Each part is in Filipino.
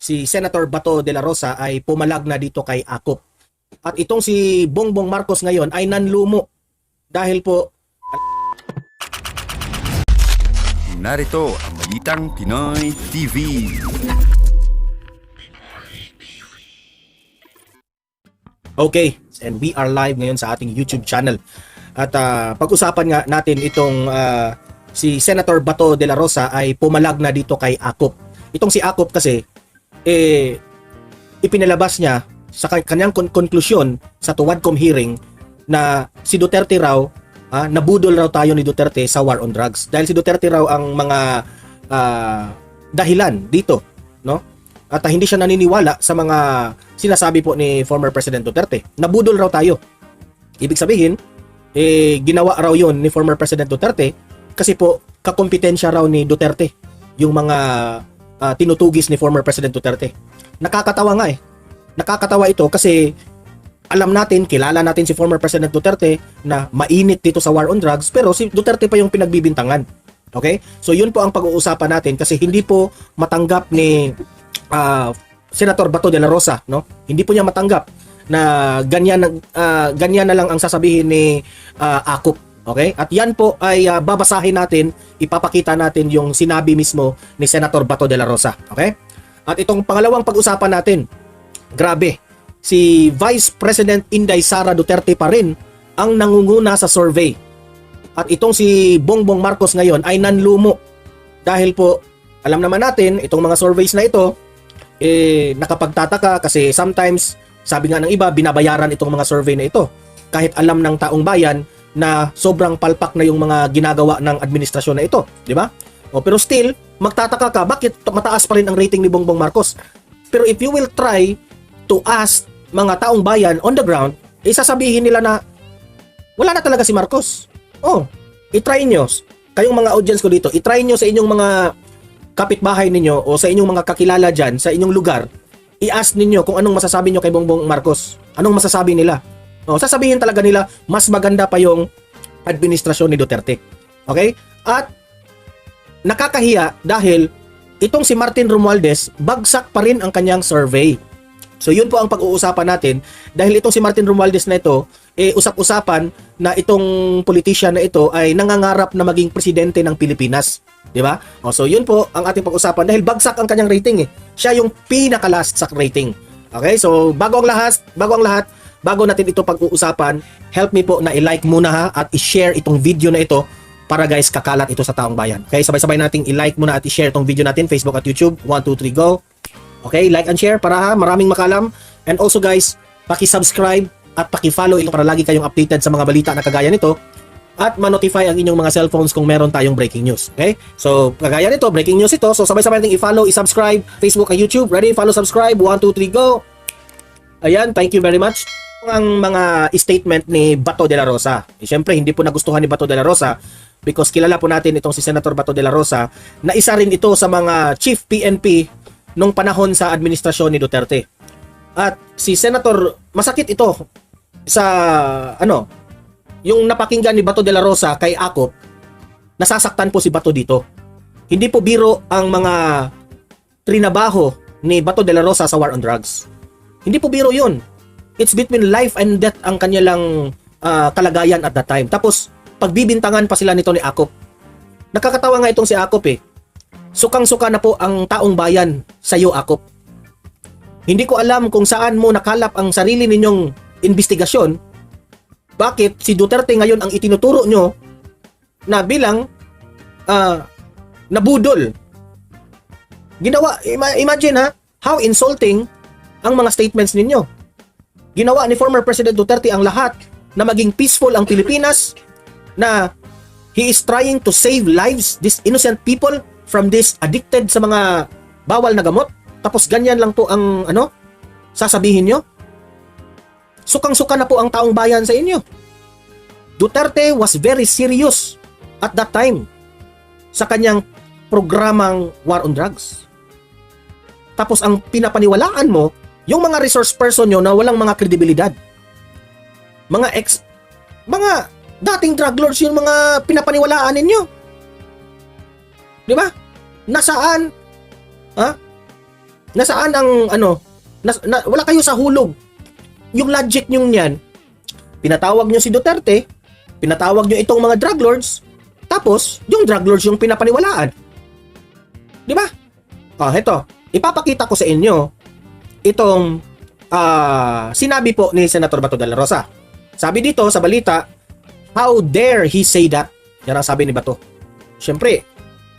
si Senator Bato de la Rosa ay pumalag na dito kay Akop. At itong si Bongbong Marcos ngayon ay nanlumo dahil po narito ang Balitang Pinoy TV. okay, and we are live ngayon sa ating YouTube channel. At pag-usapan nga natin itong si Senator Bato de la Rosa ay pumalag na dito kay Akop. Itong si Akop kasi ipinalabas niya sa kanyang konklusyon sa Tuwadcom hearing na si Duterte raw, nabudol raw tayo ni Duterte sa war on drugs. Dahil si Duterte raw ang mga dahilan dito, no? At hindi siya naniniwala sa mga sinasabi po ni former President Duterte. Nabudol raw tayo. Ibig sabihin, ginawa raw yon ni former President Duterte kasi po kakompetensya raw ni Duterte yung mga tinutugis ni former President Duterte. Nakakatawa nga Nakakatawa ito kasi alam natin, kilala natin si former President Duterte na mainit dito sa war on drugs, pero si Duterte pa yung pinagbibintangan. Okay? So yun po ang pag-uusapan natin kasi hindi po matanggap ni Senator Bato de la Rosa, no? Hindi po niya matanggap na ganyan na lang ang sasabihin ni Akop. Okay? At yan po ay babasahin natin, ipapakita natin yung sinabi mismo ni Senator Bato de la Rosa. Okay? At itong pangalawang pag-usapan natin, grabe, si Vice President Inday Sara Duterte pa rin ang nangunguna sa survey. At itong si Bongbong Marcos ngayon ay nanlumo. Dahil po, alam naman natin, itong mga surveys na ito, nakapagtataka kasi sometimes, sabi nga ng iba, binabayaran itong mga survey na ito. Kahit alam ng taong bayan na sobrang palpak na yung mga ginagawa ng administrasyon na ito. Di ba? Pero still, magtataka ka, bakit mataas pa rin ang rating ni Bongbong Marcos? Pero if you will try to ask mga taong bayan on the ground, sasabihin nila na wala na talaga si Marcos. I-try nyo. Kayong mga audience ko dito, i-try nyo sa inyong mga kapitbahay ninyo o sa inyong mga kakilala dyan, sa inyong lugar, i-ask ninyo kung anong masasabi nyo kay Bongbong Marcos. Anong masasabi nila? Sasabihin talaga nila, mas maganda pa yung administrasyon ni Duterte. Okay? At nakakahiya dahil itong si Martin Romualdez, bagsak pa rin ang kanyang survey. So yun po ang pag-uusapan natin dahil itong si Martin Romualdez na ito, usap-usapan na itong politician na ito ay nangangarap na maging presidente ng Pilipinas. Di ba? So yun po ang ating pag-usapan dahil bagsak ang kanyang rating Siya yung pinaka-last sa rating. Okay? So bago natin ito pag-uusapan, help me po na i-like muna at i-share itong video na ito para guys kakalat ito sa taong bayan. Okay? Sabay-sabay nating i-like muna at i-share itong video natin, Facebook at YouTube. 1, 2, 3, go! Okay, like and share para maraming makalam. And also guys, paki-subscribe at paki-follow ito para lagi kayong updated sa mga balita na kagaya nito at ma-notify ang inyong mga cellphones kung meron tayong breaking news. Okay? So, kagaya nito, breaking news ito. So, sabay-sabay natin i-follow, i-subscribe, Facebook at YouTube. Ready? Follow, subscribe. 1, 2, 3, go! Ayan, thank you very much. Ang mga statement ni Bato de la Rosa. Siyempre, hindi po nagustuhan ni Bato de la Rosa because kilala po natin itong si Senator Bato de la Rosa na isa rin ito sa mga chief PNP nung panahon sa administrasyon ni Duterte. At si Senator, masakit ito sa yung napakinggan ni Bato de la Rosa kay Akop, nasasaktan po si Bato dito. Hindi po biro ang mga trinabaho ni Bato de la Rosa sa war on drugs. Hindi po biro yun. It's between life and death ang kanilang kalagayan at that time. Tapos, pagbibintangan pa sila nito ni Akop. Nakakatawa nga itong si Akop Sukang-suka na po ang taong bayan sa iyo, Akop. Hindi ko alam kung saan mo nakalap ang sarili ninyong investigasyon. Bakit si Duterte ngayon ang itinuturo nyo na bilang nabudol? Ginawa, imagine how insulting ang mga statements ninyo. Ginawa ni former President Duterte ang lahat na maging peaceful ang Pilipinas, na he is trying to save lives, these innocent people, from this addicted sa mga bawal na gamot. Tapos ganyan lang po ang sasabihin nyo. Sukang-suka na po ang taong bayan sa inyo. Duterte was very serious at that time sa kanyang programang war on drugs. Tapos ang pinapaniwalaan mo, yung mga resource person nyo na walang mga kredibilidad. Mga dating drug lords yung mga pinapaniwalaan ninyo. Di ba? Nasaan? Nasaan ang wala kayo sa hulog. Yung logic nyo niyan, pinatawag nyo si Duterte, pinatawag nyo itong mga drug lords, tapos yung drug lords yung pinapaniwalaan. Di ba? Heto, ipapakita ko sa inyo itong sinabi po ni Senator Bato de la Rosa. Sabi dito sa balita, how dare he say that? Yan ang sabi ni Bato. Siyempre,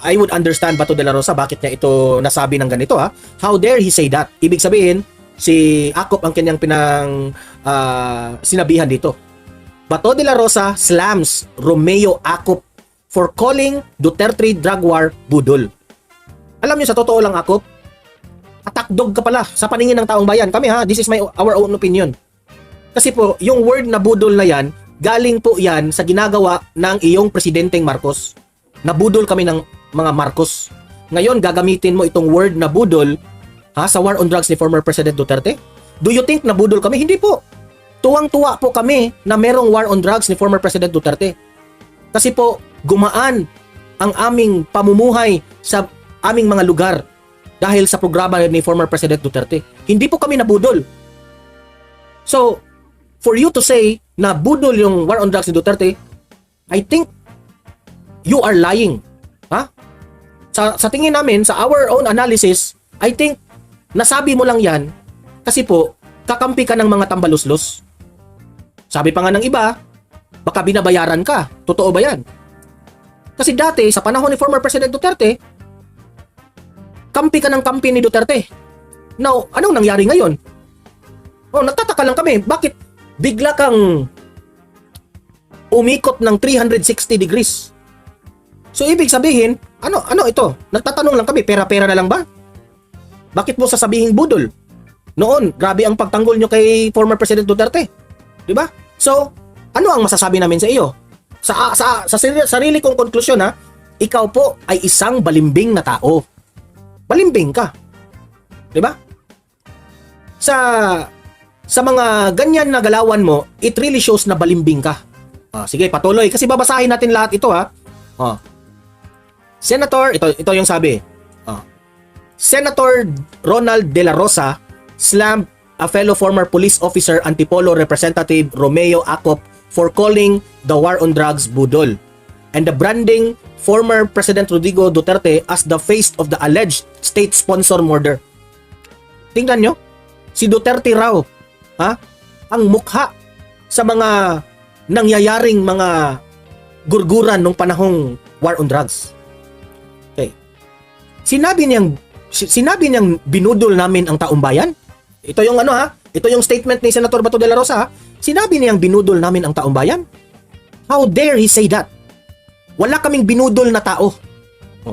I would understand Bato de la Rosa bakit niya ito nasabi ng ganito ha. How dare he say that? Ibig sabihin, si Akop ang kanyang sinabihan dito. Bato de la Rosa slams Romeo Akop for calling Duterte drug war budol. Alam niyo, sa totoo lang, Akop, atakdog ka pala sa paningin ng taong bayan. Kami ha, this is our own opinion. Kasi po, yung word na budol na yan, galing po yan sa ginagawa ng iyong presidenteng Marcos. Nabudol kami ng mga Marcos. Ngayon, gagamitin mo itong word na budol sa war on drugs ni former President Duterte? Do you think nabudol kami? Hindi po. Tuwang-tuwa po kami na merong war on drugs ni former President Duterte. Kasi po, gumaan ang aming pamumuhay sa aming mga lugar dahil sa programa ni former President Duterte. Hindi po kami nabudol. So, for you to say na budol yung war on drugs ni Duterte, I think you are lying. Sa tingin namin, sa our own analysis, I think nasabi mo lang yan kasi po, kakampi ka ng mga tambaluslos. Sabi pa nga ng iba, baka binabayaran ka. Totoo ba yan? Kasi dati, sa panahon ni former President Duterte, kampi ka ng kampi ni Duterte. Now, anong nangyari ngayon? Nagtataka lang kami. Bakit bigla kang umikot ng 360 degrees? So, ibig sabihin, ano ito? Nagtatanong lang kami, pera-pera na lang ba? Bakit mo sasabihing budol? Noon, grabe ang pagtanggol nyo kay former President Duterte. Diba? So, ano ang masasabi namin sa iyo? Sa sarili kong konklusyon ikaw po ay isang balimbing na tao. Balimbing ka. 'Di ba? Sa mga ganyan na galawan mo, it really shows na balimbing ka. Sige, patuloy kasi babasahin natin lahat ito Senator, ito yung sabi. Senator Ronald De La Rosa slammed a fellow former police officer Antipolo Representative Romeo Acop for calling the war on drugs budol and the branding former President Rodrigo Duterte as the face of the alleged state-sponsor murder. Tingnan nyo, si Duterte raw, ang mukha sa mga nangyayaring mga gurguran nung panahong war on drugs. Okay. Sinabi niyang binudol namin ang taong bayan. Ito yung ito yung statement ni Senator Bato de la Rosa. Sinabi niyang binudol namin ang taong bayan. How dare he say that? Wala kaming binudol na tao.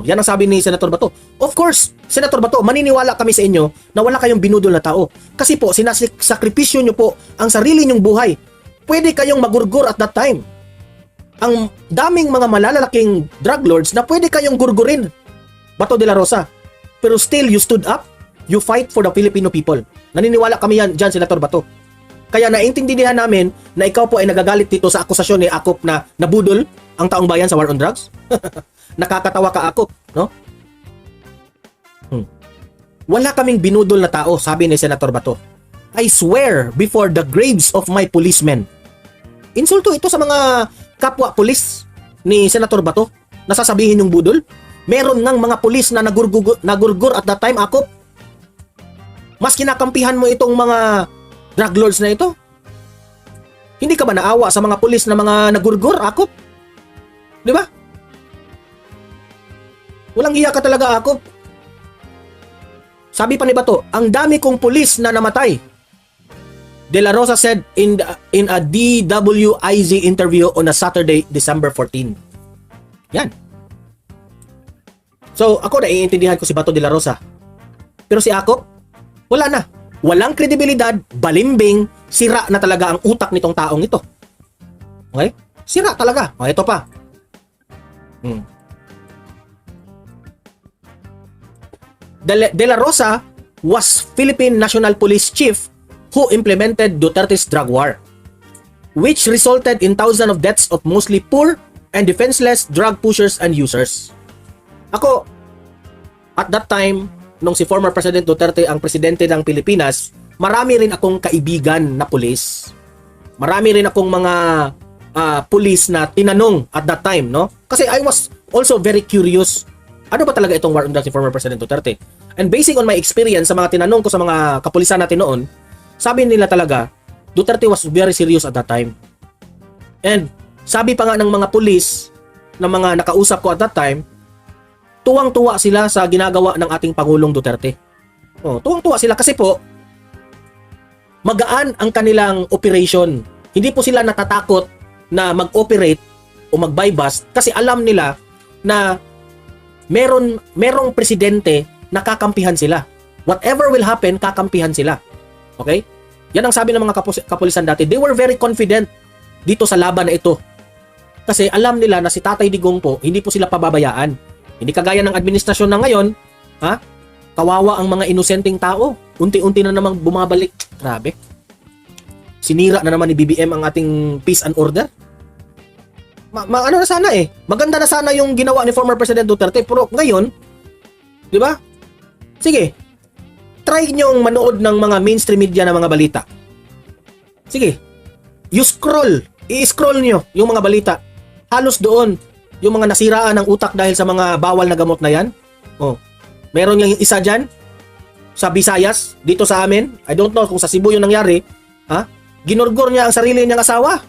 Yan ang sabi ni Senator Bato. Of course, Senator Bato, maniniwala kami sa inyo na wala kayong binudol na tao. Kasi po, sinasakripisyo nyo po ang sarili nyong buhay. Pwede kayong magurgur at that time. Ang daming mga malalaking drug lords na pwede kayong gurgurin, Bato de la Rosa. Pero still, you stood up, you fight for the Filipino people. Naniniwala kami dyan, Senator Bato. Kaya naintindihan namin na ikaw po ay nagagalit dito sa akusasyon ni Acop na nabudol ang taong bayan sa war on drugs. Nakakatawa ka, Acop, no? Wala kaming binudol na tao, sabi ni Senator Bato. I swear before the graves of my policemen. Insulto ito sa mga kapwa pulis ni Senator Bato na sasabihin yung budol. Meron ngang mga pulis na nagurgur at that time, Acop. Mas kinakampihan mo itong mga drug lords na ito. Hindi ka ba naawa sa mga pulis na mga nagurgur, Acop? Di ba? Walang hiya ka talaga, Acop. Sabi pa ni Bato, ang dami kong pulis na namatay. De La Rosa said in a DWIZ interview on a Saturday, December 14. Yan. So, ako naiintindihan ko si Bato de la Rosa. Pero si Acop, wala na. Walang kredibilidad, balimbing, sira na talaga ang utak nitong taong ito. Okay? Sira talaga. Ito pa. De La Rosa was Philippine National Police Chief who implemented Duterte's drug war, which resulted in thousands of deaths of mostly poor and defenseless drug pushers and users. Ako, at that time, nung si former President Duterte ang presidente ng Pilipinas, marami rin akong kaibigan na pulis. Marami rin akong mga pulis na tinanong at that time, no? Kasi I was also very curious. Ano ba talaga itong war on drugs ni former President Duterte? And basing on my experience sa mga tinanong ko sa mga kapulisan natin noon, sabi nila talaga, Duterte was very serious at that time. And sabi pa nga ng mga pulis, ng mga nakausap ko at that time, tuwang-tuwa sila sa ginagawa ng ating Pangulong Duterte. Oh, tuwang-tuwa sila kasi po, magaan ang kanilang operation. Hindi po sila natatakot na mag-operate o mag-buy-bust kasi alam nila na merong presidente na kakampihan sila. Whatever will happen, kakampihan sila. Okay? Yan ang sabi ng mga kapulisan dati. They were very confident dito sa laban na ito. Kasi alam nila na si Tatay Digong po, hindi po sila pababayaan. Hindi kagaya ng administrasyon na ngayon, ha? Kawawa ang mga inosenteng tao. Unti-unti na namang bumabalik. Grabe. Sinira na naman ni BBM ang ating peace and order. Ano na sana eh. Maganda na sana yung ginawa ni former President Duterte. Pero ngayon, di ba? Sige. Try nyong manood ng mga mainstream media na mga balita. Sige. I-scroll nyo yung mga balita. Halos doon, yung mga nasiraan ng utak dahil sa mga bawal na gamot na yan. Oh. Meron yung isa dyan sa Visayas, dito sa amin. I don't know kung sa Cebu yung nangyari. Ha? Ginurgor niya ang sarili niyang asawa.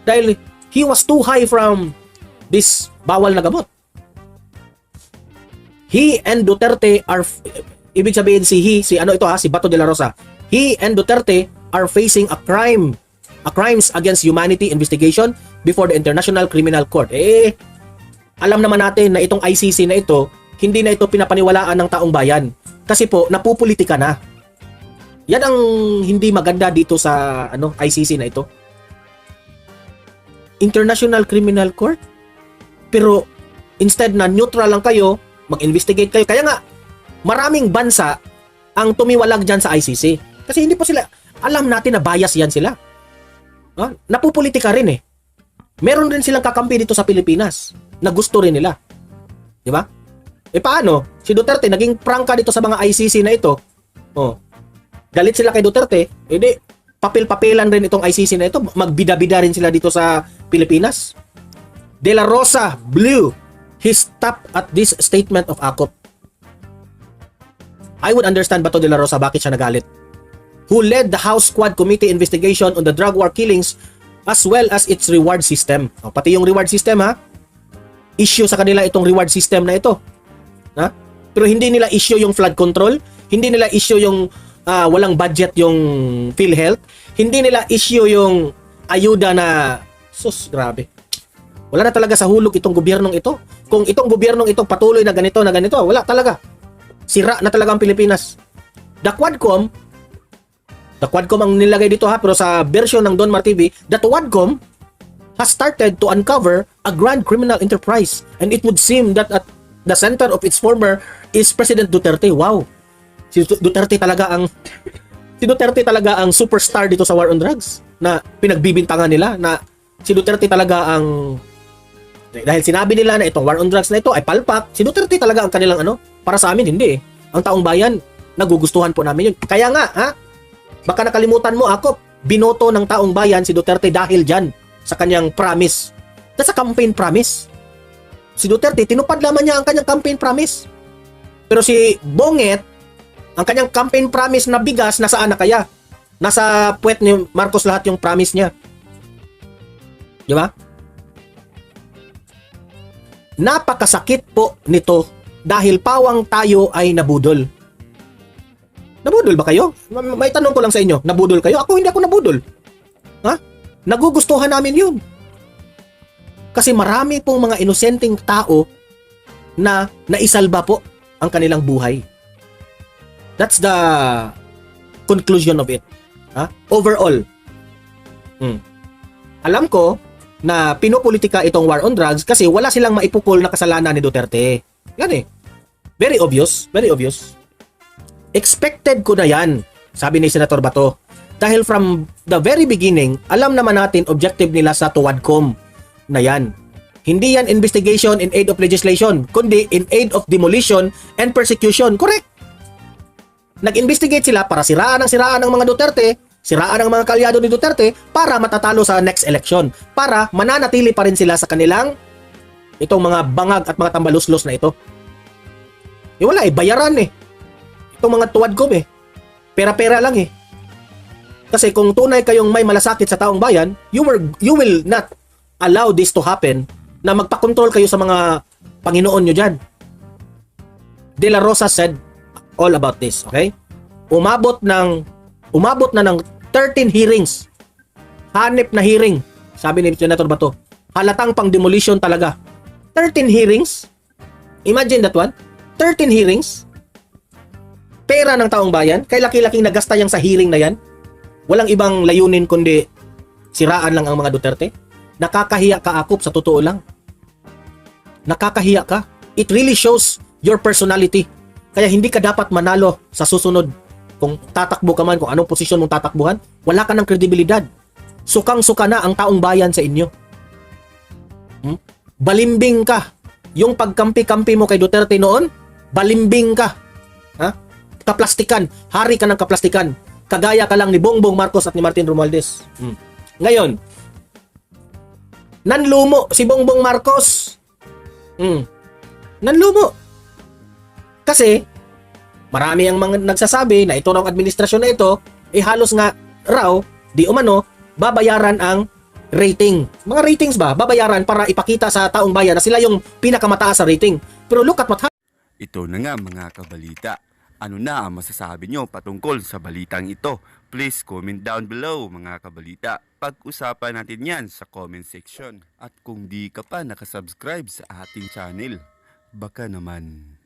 Dahil he was too high from this bawal na gamot. He and Duterte are, ibig sabihin si Bato de la Rosa. He and Duterte are facing a crimes against humanity investigation before the International Criminal Court. Alam naman natin na itong ICC na ito, hindi na ito pinapaniwalaan ng taong bayan. Kasi po, napupolitika na. Yan ang hindi maganda dito sa ICC na ito. International Criminal Court? Pero instead na neutral lang kayo, mag-investigate kayo. Kaya nga, maraming bansa ang tumiwalag dyan sa ICC. Kasi hindi po sila, alam natin na bias yan sila. Napupolitika rin eh. Meron rin silang kakampi dito sa Pilipinas na gusto rin nila. Di ba? Paano? Si Duterte naging prangka dito sa mga ICC na ito. Galit sila kay Duterte, edi papel-papelan rin itong ICC na ito. Magbida-bida rin sila dito sa Pilipinas. De la Rosa blew his top at this statement of AKOP. I would understand Bato de la Rosa bakit siya nagalit. Who led the House Squad Committee investigation on the drug war killings as well as its reward system. Pati yung reward system issue sa kanila itong reward system na ito. Pero hindi nila issue yung flood control, hindi nila issue yung walang budget yung PhilHealth, hindi nila issue yung ayuda na grabe. Wala na talaga sa hulog itong gobyernong ito. Kung itong gobyernong ito patuloy na ganito, wala talaga. Sira na talaga ang Pilipinas. The Quadcom ang nilagay dito pero sa version ng Don Mar TV, the Quadcom has started to uncover a grand criminal enterprise and it would seem that at the center of its former is President Duterte. Wow. Si Duterte talaga ang superstar dito sa war on drugs na pinagbibintangan nila na si Duterte talaga ang dahil sinabi nila na itong war on drugs na ito ay palpak, si Duterte talaga ang kanilang para sa amin hindi Ang taong bayan nagugustuhan po namin yun. Kaya nga baka nakalimutan mo ako, binoto ng taong bayan si Duterte dahil dyan sa kanyang promise. That's a campaign promise. Si Duterte, tinupad lamang niya ang kanyang campaign promise. Pero si Bonget, ang kanyang campaign promise na bigas, nasaan na kaya? Nasa puwet ni Marcos lahat yung promise niya. Di ba? Napakasakit po nito dahil pawang tayo ay nabudol. Nabudol ba kayo? May tanong ko lang sa inyo. Nabudol kayo? Ako hindi ako nabudol. Nagugustuhan namin yun. Kasi marami pong mga inosenteng tao na naisalba po ang kanilang buhay. That's the conclusion of it. Overall. Alam ko na pinopolitika itong war on drugs kasi wala silang maipukol na kasalanan ni Duterte. Yan eh. Very obvious. Very obvious. Expected ko na yan, sabi ni Senator Bato. Dahil from the very beginning, alam naman natin objective nila sa Tuwadcom na yan. Hindi yan investigation in aid of legislation, kundi in aid of demolition and persecution. Correct. Nag-investigate sila para siraan ng mga Duterte, siraan ng mga kalyado ni Duterte para matatalo sa next election. Para mananatili pa rin sila sa kanilang itong mga bangag at mga tambaluslos na ito. Wala bayaran Itong mga tuwadkom pera-pera lang Kasi kung tunay kayong may malasakit sa taong bayan, you will not allow this to happen na magpakontrol kayo sa mga Panginoon nyo dyan. De La Rosa said all about this, okay? Umabot na ng 13 hearings. Hanep na hearing. Sabi ni Senator Bato, halatang pang demolition talaga. 13 hearings? Imagine that one. 13 hearings? Pera ng taong bayan? Kay laki-laking nagasta yang sa hearing na yan? Walang ibang layunin kundi siraan lang ang mga Duterte? Nakakahiya ka, Akop, sa totoo lang. Nakakahiya ka. It really shows your personality. Kaya hindi ka dapat manalo sa susunod. Kung tatakbo ka man, kung anong posisyon mong tatakbuhan, wala ka ng kredibilidad. Sukang-suka na ang taong bayan sa inyo. Balimbing ka. Yung pagkampi-kampi mo kay Duterte noon, balimbing ka. Kaplastikan. Hari ka ng kaplastikan. Kagaya ka lang ni Bongbong Marcos at ni Martin Romualdez. Ngayon, nanlumo si Bongbong Marcos. Nanlumo. Kasi, marami ang mga nagsasabi na ito ng administrasyon na ito, halos nga raw, di umano, babayaran ang rating. Mga ratings ba? Babayaran para ipakita sa taong bayan na sila yung pinakamataas sa rating. Pero look at what happened. Ito na nga mga kabalita. Ano na ang masasabi nyo patungkol sa balitang ito? Please comment down below mga kabalita. Pag-usapan natin yan sa comment section. At kung di ka pa nakasubscribe sa ating channel, baka naman